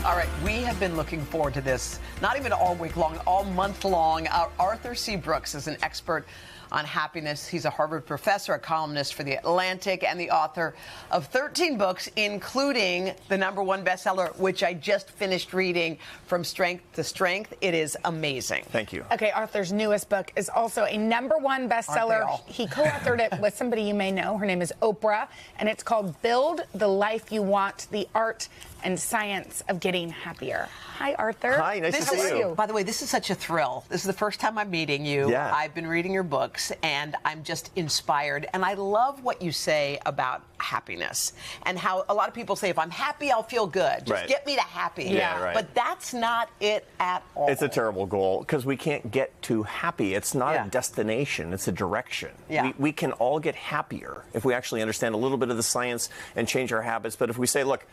All right, we have been looking forward to this, not even all week long, all month long. Arthur C. Brooks is an expert on happiness. He's a Harvard professor, a columnist for The Atlantic, and the author of 13 books, including the #1 bestseller, which I just finished reading, From Strength to Strength. It is amazing. Thank you. Okay, Arthur's newest book is also a #1 bestseller. He co-authored it with somebody you may know. Her name is Oprah, and it's called Build the Life You Want, The Art and Science of Getting Happier. Hi, Arthur. Hi, nice to see you. By the way, this is such a thrill. This is the first time I'm meeting you. Yeah. I've been reading your books, and I'm just inspired. And I love what you say about happiness and how a lot of people say, if I'm happy, I'll feel good. Just get me to happy. Yeah, right. But that's not it at all. It's a terrible goal because we can't get to happy. It's not a destination. It's a direction. Yeah. We can all get happier if we actually understand a little bit of the science and change our habits. But if we say, look,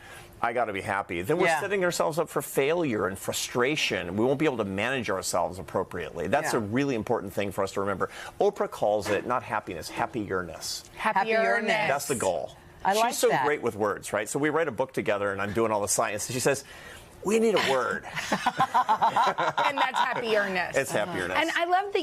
I got to be happy, then we're setting ourselves up for failure and frustration. We won't be able to manage ourselves appropriately. That's a really important thing for us to remember. Oprah calls it not happiness, happierness. Happiness. That's the goal. She's so great with words, right? So we write a book together, and I'm doing all the science. And she says, we need a word. And that's happiness. It's happiness. And I love that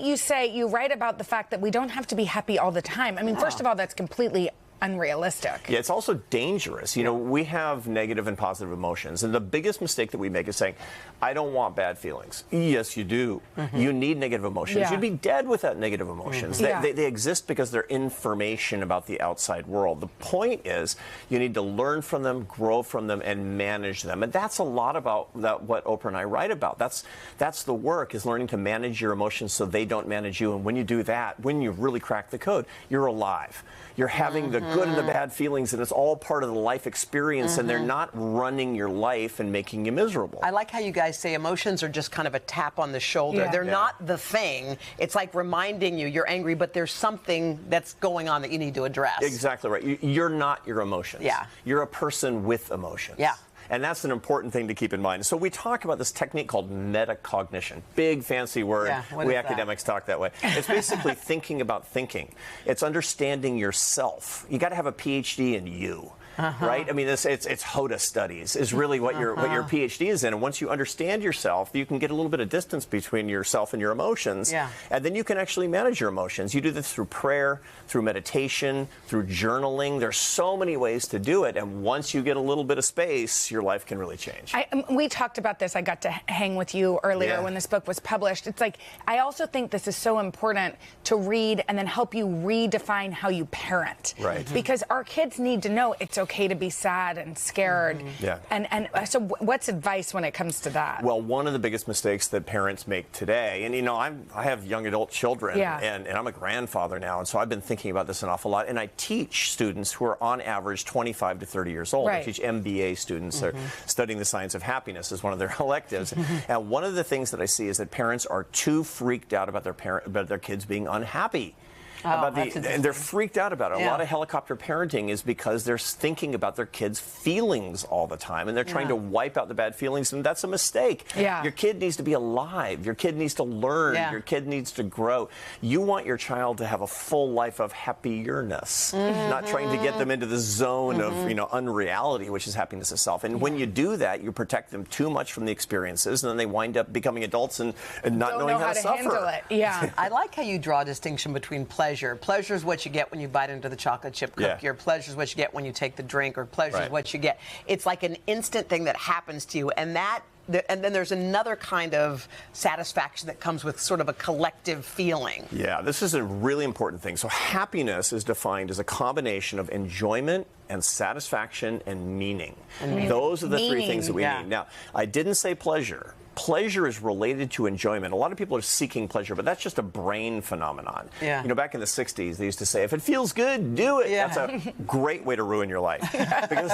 you write about the fact that we don't have to be happy all the time. I mean, first of all, that's completely unrealistic. Yeah, it's also dangerous. You know, we have negative and positive emotions, and the biggest mistake that we make is saying, I don't want bad feelings. Yes, you do. You need negative emotions. You'd be dead without negative emotions. They exist because they're information about the outside world. The point is, you need to learn from them, grow from them, and manage them. And that's a lot about what Oprah and I write about. That's the work, is learning to manage your emotions so they don't manage you. And when you do that, when you really crack the code, you're alive. You're having the good and the bad feelings, and it's all part of the life experience, and they're not running your life and making you miserable. I like how you guys say emotions are just kind of a tap on the shoulder. They're not the thing. It's like reminding you you're angry, but there's something that's going on that you need to address. Exactly right. You're not your emotions. Yeah. You're a person with emotions. Yeah. And that's an important thing to keep in mind. So we talk about this technique called metacognition. Big, fancy word. Yeah, we academics talk that way. It's basically thinking about thinking. It's understanding yourself. You got to have a PhD in you. Right? I mean, it's Hoda studies is really what your PhD is in. And once you understand yourself, you can get a little bit of distance between yourself and your emotions. Yeah. And then you can actually manage your emotions. You do this through prayer, through meditation, through journaling. There's so many ways to do it. And once you get a little bit of space, your life can really change. We talked about this. I got to hang with you earlier when this book was published. It's like, I also think this is so important to read and then help you redefine how you parent. Right. Because our kids need to know it's okay to be sad and scared. Yeah. And so what's advice when it comes to that? Well, one of the biggest mistakes that parents make today, and you know, I have young adult children, and I'm a grandfather now, and so I've been thinking about this an awful lot, and I teach students who are on average 25 to 30 years old. I teach MBA students are studying the science of happiness as one of their electives. And one of the things that I see is that parents are too freaked out about their kids being unhappy. And they're freaked out about it. A lot of helicopter parenting is because they're thinking about their kids' feelings all the time, and they're trying to wipe out the bad feelings, and that's a mistake. Your kid needs to be alive. Your kid needs to learn. Your kid needs to grow. You want your child to have a full life of happiness, not trying to get them into the zone of unreality, which is happiness itself. And when you do that, you protect them too much from the experiences, and then they wind up becoming adults and not knowing how to suffer. Handle it. Yeah. I like how you draw a distinction between pleasure. Pleasure is what you get when you bite into the chocolate chip cookie, or pleasure is what you get when you take the drink, or pleasure is what you get. It's like an instant thing that happens to you, and then there's another kind of satisfaction that comes with sort of a collective feeling. Yeah, this is a really important thing. So happiness is defined as a combination of enjoyment and satisfaction and meaning. Those are the three things that we need. Now, I didn't say pleasure. Pleasure is related to enjoyment. A lot of people are seeking pleasure, but that's just a brain phenomenon. You know, back in the 60s, they used to say, if it feels good, do it. That's a great way to ruin your life. Because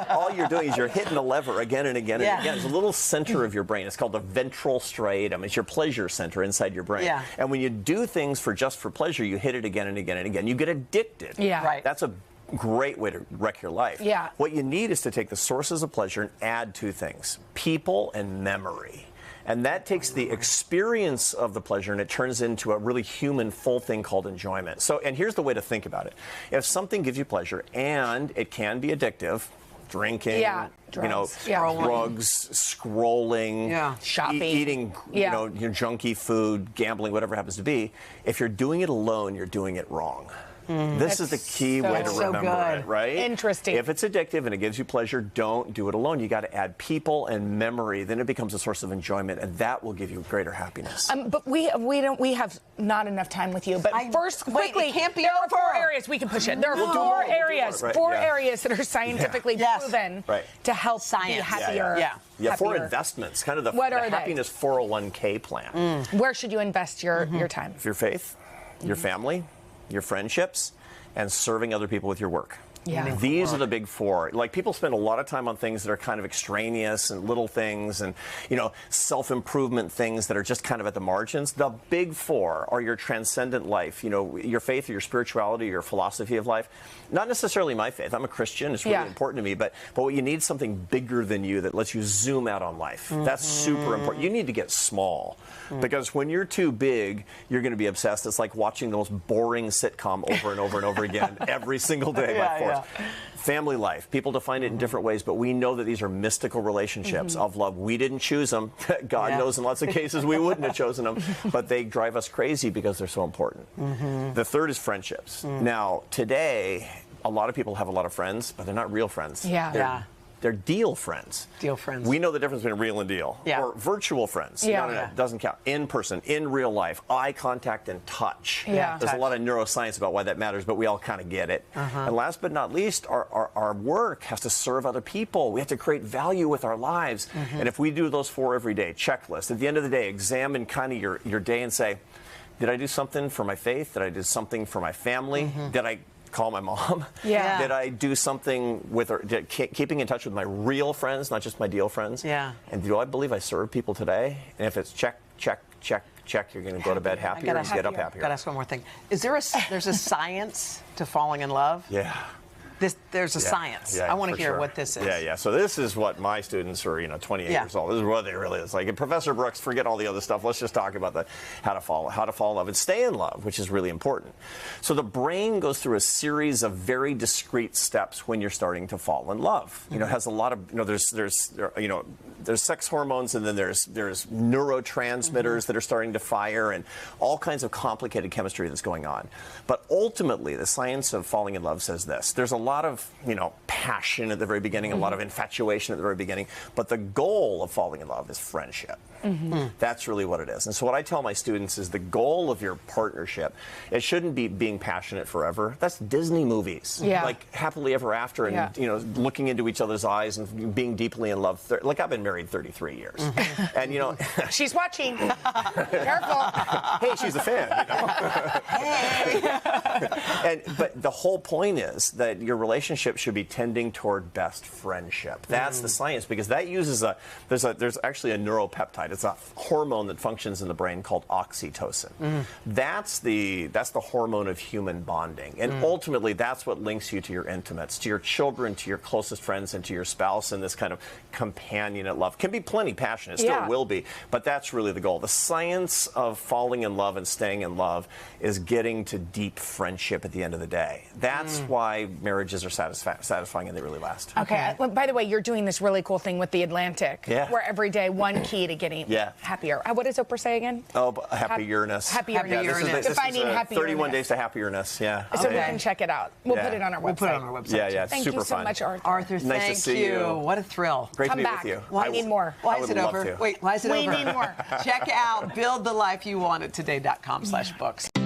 all you're doing is you're hitting a lever again and again and again. It's a little center of your brain. It's called the ventral striatum. It's your pleasure center inside your brain. And when you do things just for pleasure, you hit it again and again and again. You get addicted. That's a great way to wreck your life. What you need is to take the sources of pleasure and add two things: people and memory. And that takes the experience of the pleasure and it turns into a really human, full thing called enjoyment. So, and here's the way to think about it. If something gives you pleasure and it can be addictive, drinking, drugs, drugs, scrolling, shopping, eating, your junky food, gambling, whatever it happens to be. If you're doing it alone, you're doing it wrong. This is the key way to remember it, right? Interesting. If it's addictive and it gives you pleasure, don't do it alone. You got to add people and memory. Then it becomes a source of enjoyment, and that will give you greater happiness. But we have not enough time with you. But first, quickly, there are 4 areas we can push it. There are 4 areas, areas that are scientifically proven to help be happier. Yeah, 4 investments, kind of the happiness 401k plan. Where should you invest your time? Your faith, your family, your friendships, and serving other people with your work. Yeah. These are the big 4. Like, people spend a lot of time on things that are kind of extraneous and little things and, self-improvement things that are just kind of at the margins. The big 4 are your transcendent life, your faith or your spirituality, your philosophy of life. Not necessarily my faith. I'm a Christian. It's really important to me. But what you need is something bigger than you that lets you zoom out on life. That's super important. You need to get small. Because when you're too big, you're going to be obsessed. It's like watching the most boring sitcom over and over and over again every single day by force. Family life. People define it in different ways, but we know that these are mystical relationships of love. We didn't choose them. God knows in lots of cases we wouldn't have chosen them, but they drive us crazy because they're so important. The third is friendships. Now, today, a lot of people have a lot of friends, but they're not real friends. They're deal friends. Deal friends. We know the difference between real and deal. Or virtual friends. No, it doesn't count. In person, in real life, eye contact and touch. There's a lot of neuroscience about why that matters, but we all kind of get it. And last but not least, our work has to serve other people. We have to create value with our lives. And if we do those 4 every day, checklist, at the end of the day, examine kind of your day and say, did I do something for my faith? Did I do something for my family? Did I call my mom? Did I do something with her? Keeping in touch with my real friends, not just my deal friends? And do I believe I serve people today? And if it's check, check, check, check, you're going to go to bed happier and get up happier. Got to ask one more thing. Is there there's a science to falling in love? There's a science. I want to hear what this is. So this is what my students are, 28 years old. This is what they really is like. And Professor Brooks, forget all the other stuff. Let's just talk about how to fall in love and stay in love, which is really important. So the brain goes through a series of very discrete steps when you're starting to fall in love. It has a lot of, there's sex hormones, and then there's neurotransmitters that are starting to fire, and all kinds of complicated chemistry that's going on. But ultimately, the science of falling in love says this. There's a lot of, passion at the very beginning, a lot of infatuation at the very beginning, but the goal of falling in love is friendship. That's really what it is. And so what I tell my students is the goal of your partnership, it shouldn't be being passionate forever. That's Disney movies. Like happily ever after and, looking into each other's eyes and being deeply in love. Like, I've been married 33 years. And, she's watching. Careful. Hey, she's a fan. Hey. But the whole point is that your relationship should be tending toward best friendship. That's the science, because that uses there's actually a neuropeptide. It's a hormone that functions in the brain called oxytocin. That's the hormone of human bonding. And ultimately, that's what links you to your intimates, to your children, to your closest friends, and to your spouse, and this kind of companionate love. Can be plenty passionate, still will be, but that's really the goal. The science of falling in love and staying in love is getting to deep friendship at the end of the day. That's why marriages are satisfying and they really last. Okay. By the way, you're doing this really cool thing with The Atlantic, where every day one key to getting happier. What does Oprah say again? Oh, happiness. Happiness. Defining happiness. 31 days to happiness. So we can check it out. We'll put it on our website. We'll put it on our website. It's Thank super you so fun. much, Arthur. Arthur, nice to see you. What a thrill. Great Come to be back. with you. We need more. Why is it over? Wait, why is it over? We need more. Check out buildthelifeyouwantittoday.com/books.